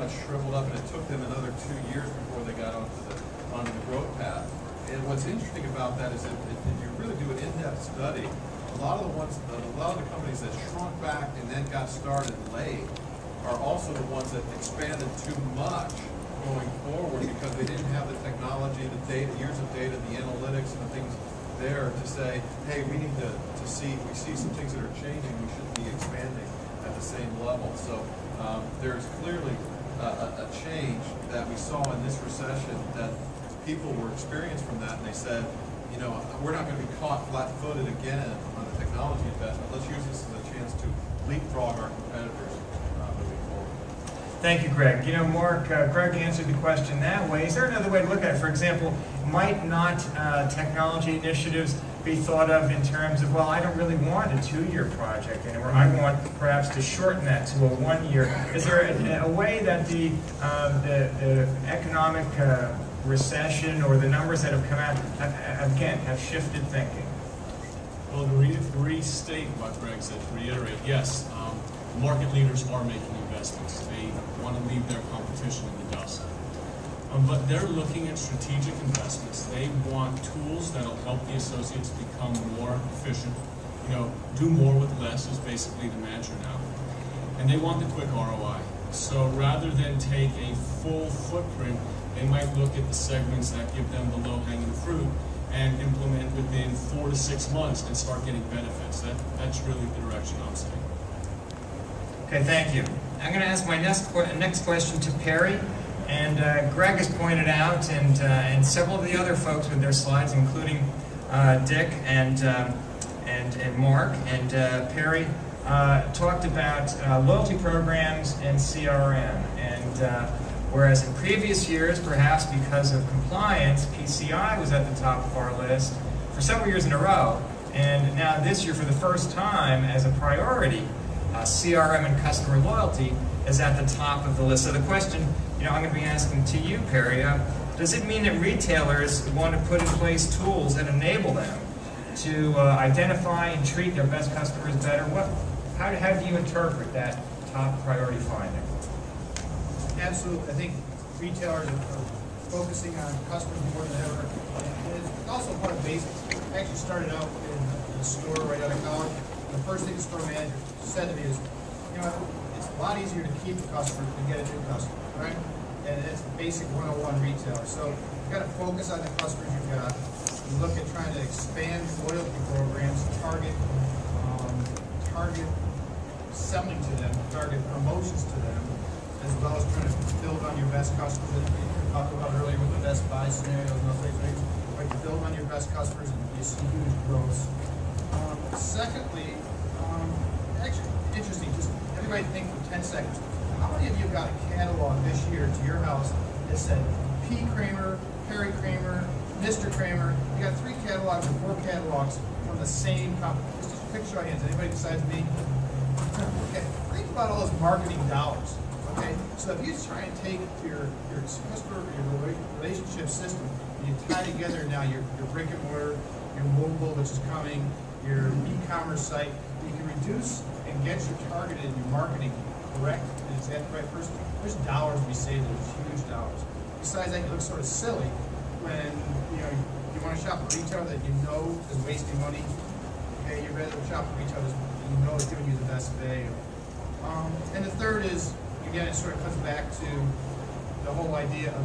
much shriveled up, and it took them another 2 years before they got onto the growth path. And what's interesting about that is that if you really do an in-depth study, a lot of the companies that shrunk back and then got started late are also the ones that expanded too much going forward because they didn't have the technology, the data, years of data, the analytics, and the things there to say, hey, we need to see, we see some things that are changing, we shouldn't be expanding at the same level. So there's clearly a change that we saw in this recession that people were experienced from that, and they said, you know, we're not going to be caught flat-footed again on the technology investment. Let's use this as a chance to leapfrog our competitors moving forward. Thank you, Greg. You know, Mark, Greg answered the question that way. Is there another way to look at it? For example, might not technology initiatives be thought of in terms of, well, I don't really want a 2-year project anymore. I want perhaps to shorten that to a 1-year. Is there a way that the economic recession or the numbers that have come out have shifted thinking? Well, to restate what Greg said, to reiterate, yes, market leaders are making investments. They want to leave their competition in the dust. But they're looking at strategic investments. They want tools that'll help the associates become more efficient. You know, do more with less is basically the mantra now. And they want the quick ROI. So rather than take a full footprint, they might look at the segments that give them the low-hanging fruit and implement within 4 to 6 months and start getting benefits. That's really the direction I'm saying. Okay, thank you. I'm going to ask my next question to Perry. And Greg has pointed out, and several of the other folks with their slides, including Dick and Mark and Perry, talked about loyalty programs and CRM. And whereas in previous years, perhaps because of compliance, PCI was at the top of our list for several years in a row. And now this year, for the first time, as a priority, CRM and customer loyalty is at the top of the list. So the question, you know, I'm going to be asking to you, Perry, does it mean that retailers want to put in place tools that enable them to identify and treat their best customers better? How do you interpret that top priority finding? Absolutely. I think retailers are focusing on customers more than ever. And it's also part of basics. I actually started out in a store right out of college. The first thing the store manager said to me is, you know, it's a lot easier to keep a customer than get a new customer, right? And it's basic 101 retailer. So you've got to focus on the customers you've got. You look at trying to expand loyalty programs, target selling to them, target promotions to them, as well as trying to build on your best customers that we talked about earlier with the Best Buy scenarios and those things. Right, to build on your best customers and you see huge growth. Secondly, actually interesting, just everybody think for 10 seconds. How many of you got a catalog this year to your house that said P. Kramer, Perry Kramer, Mr. Kramer? You got 3 catalogs or 4 catalogs from the same company. Just a quick show of hands. Anybody besides me? Okay. Think about all those marketing dollars. Okay. So if you try and take your customer, your relationship system, and you tie together now your brick and mortar, your mobile, which is coming, your e-commerce site, you can reduce and get your targeted and your marketing correct, and it's at the right person. There's dollars we save, there's huge dollars. Besides that, it looks sort of silly when you want to shop a retailer that you know is wasting money. Okay, you'd rather shop a retailer that you know is giving you the best value. And the third is, again, it sort of comes back to the whole idea of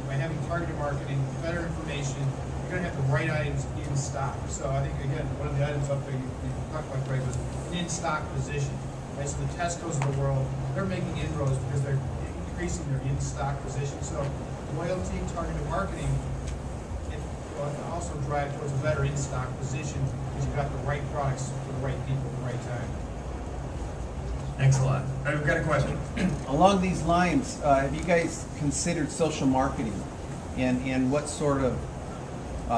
by having targeted marketing, better information, you're going to have the right items in stock. So I think, again, one of the items up there you talked about, Greg, was an in-stock position. Right? So the Tesco's of the world, they're making inroads because they're increasing their in-stock position. So loyalty, targeted marketing, it will also drive towards a better in-stock position because you've got the right products for the right people at the right time. Thanks a lot. I've got a question. Along these lines, have you guys considered social marketing and what sort of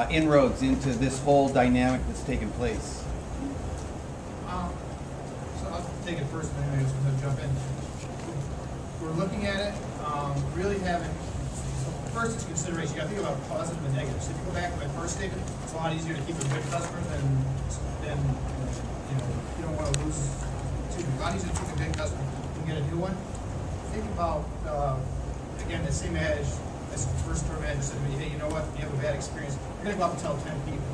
inroads into this whole dynamic that's taken place? So I'll take it first, and then maybe I'll jump in. We're looking at it, really having, first it's consideration. You got to think about positive and negative. So if you go back to my first statement, it's a lot easier to keep a good customer than you don't want to lose. A lot easier to keep a good customer than get a new one. think about, again, the same adage, as the first term adage said to me, hey, you know what, if you have a bad experience, you're going to go out and tell 10 people,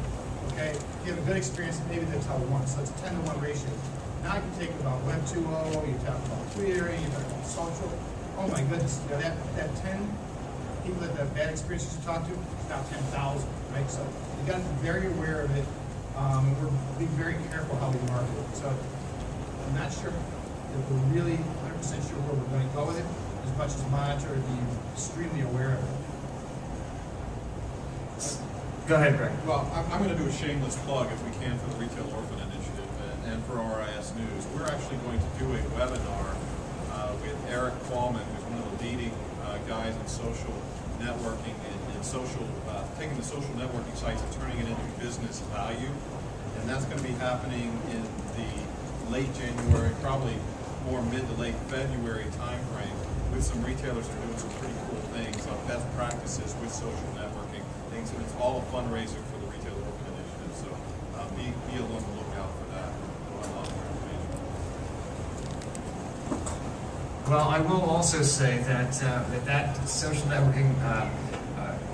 okay? If you have a good experience, maybe they'll tell one, so it's a 10-to-1 ratio. Now you can think about Web 2.0, you talk about Twitter, you talk about social. Oh my goodness, you know, that 10 people that have bad experiences you talk to, it's now 10,000, right? So you got to be very aware of it. We're being very careful how we market it. So I'm not sure if we're really 100% sure where we're going to go with it, as much as monitor and be extremely aware of it. Go ahead, Greg. Well, I'm going to do a shameless plug, if we can, for the Retail Orphan Initiative and for RIS News. We're actually going to do a webinar with Eric Qualman, who's one of the leading guys in social networking and social, taking the social networking sites and turning it into business value. And that's going to be happening in the late January, probably more mid to late February timeframe, with some retailers that are doing some pretty cool things on best practices with social networking things. And it's all a fundraiser for the Retail Orphan Initiative. So be on the lookout for that. We'll have a lot more information. Well, I will also say that that social networking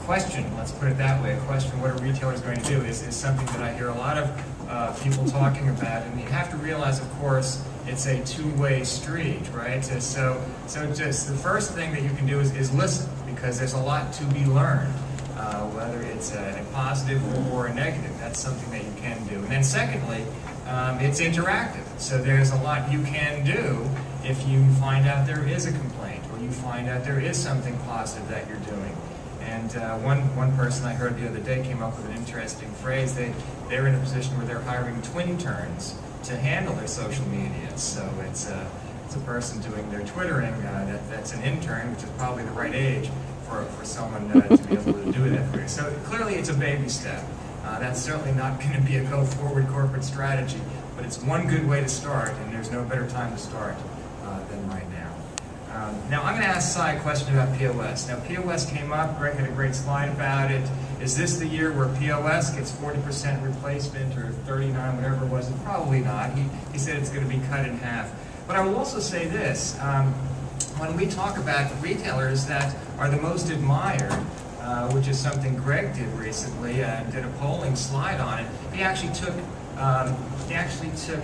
question, let's put it that way, a question what a retailer is going to do is something that I hear a lot of people talking about. And you have to realize, of course, it's a two-way street, right? So just the first thing that you can do is listen, because there's a lot to be learned, whether it's a positive or a negative. That's something that you can do. And then secondly, it's interactive. So there's a lot you can do if you find out there is a complaint, or you find out there is something positive that you're doing. And one person I heard the other day came up with an interesting phrase. They're in a position where they're hiring twin turns to handle their social media. So it's a person doing their Twittering that's an intern, which is probably the right age for someone to be able to do that for you. So clearly it's a baby step. That's certainly not going to be a go-forward corporate strategy, but it's one good way to start, and there's no better time to start than right now. Now I'm going to ask Cy a question about POS. Now POS came up, Greg had a great slide about it. Is this the year where POS gets 40% replacement or 39, whatever it was? And probably not. He said it's going to be cut in half. But I will also say this, when we talk about the retailers that are the most admired, which is something Greg did recently, and did a polling slide on it, he actually took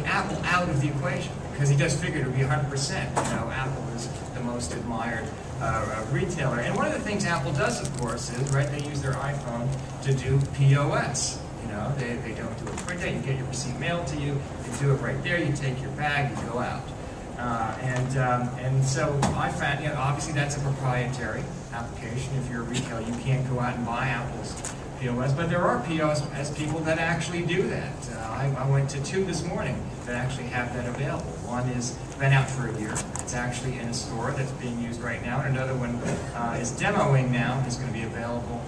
Apple out of the equation, because he just figured it would be 100%. You know, Apple is the most admired retailer. And one of the things Apple does, of course, is, right, they use their iPhone to do POS. You know, they don't do a printout. You get your receipt mailed to you. They do it right there. You take your bag, you go out. And so I found, you know, obviously that's a proprietary application. If you're a retailer, you can't go out and buy Apple's POS, but there are POS people that actually do that. I went to two this morning that actually have that available. One is been out for a year. It's actually in a store that's being used right now, and another one is demoing now and is going to be available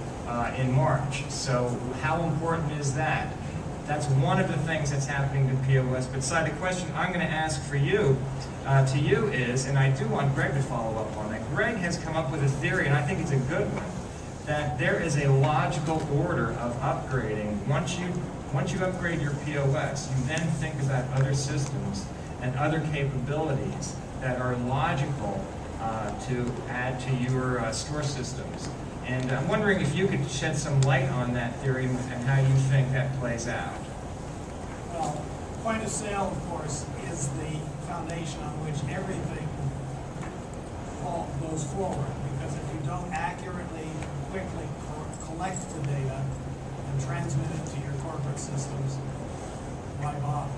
in March. So how important is that? That's one of the things that's happening to POS. But Cy, the question I'm going to ask for you, to you is, and I do want Greg to follow up on that. Greg has come up with a theory, and I think it's a good one, that there is a logical order of upgrading. Once you upgrade your POS, you then think about other systems and other capabilities that are logical to add to your store systems. And I'm wondering if you could shed some light on that theory and how you think that plays out. Well, point of sale, of course, is the foundation on which everything goes forward. Because if you don't accurately, quickly collect the data and transmit it to your corporate systems, why bother?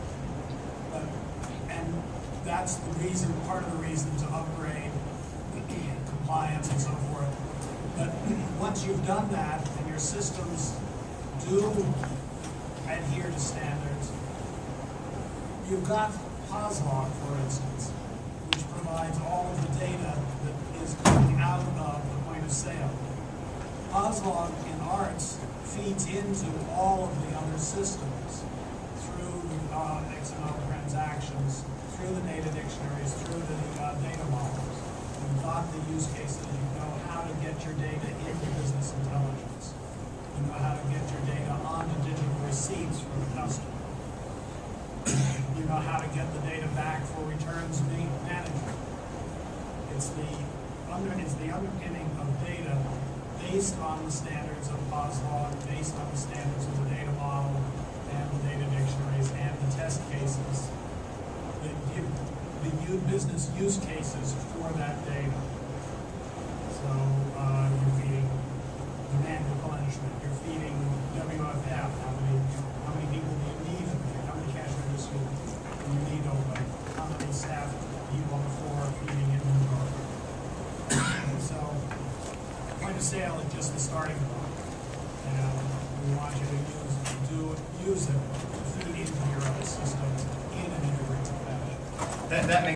And that's the reason, part of the reason to upgrade compliance and so forth. But once you've done that and your systems do adhere to standards, you've got POSLog, for instance, which provides all of the data that is coming out of the point of sale. POSLog in arts feeds into all of the other systems through XML transactions, through the data dictionaries, through the data models. You've got the use cases. You know how to get your data into business intelligence. You know how to get your data onto digital receipts for the customer. You know how to get the data back for returns management. It's the underpinning of data based on the standards of POSLOG, based on the standards of the data model and the data dictionaries and the test cases that give the business use cases for that data. So you're feeding demand replenishment, you're feeding WFF, how many people do you need, how many cash registers do you need open, how many staff people on the floor feeding inventory. So point of sale is just the starting point, and we want you to use it to feed into your other systems in an integrated fashion. That makes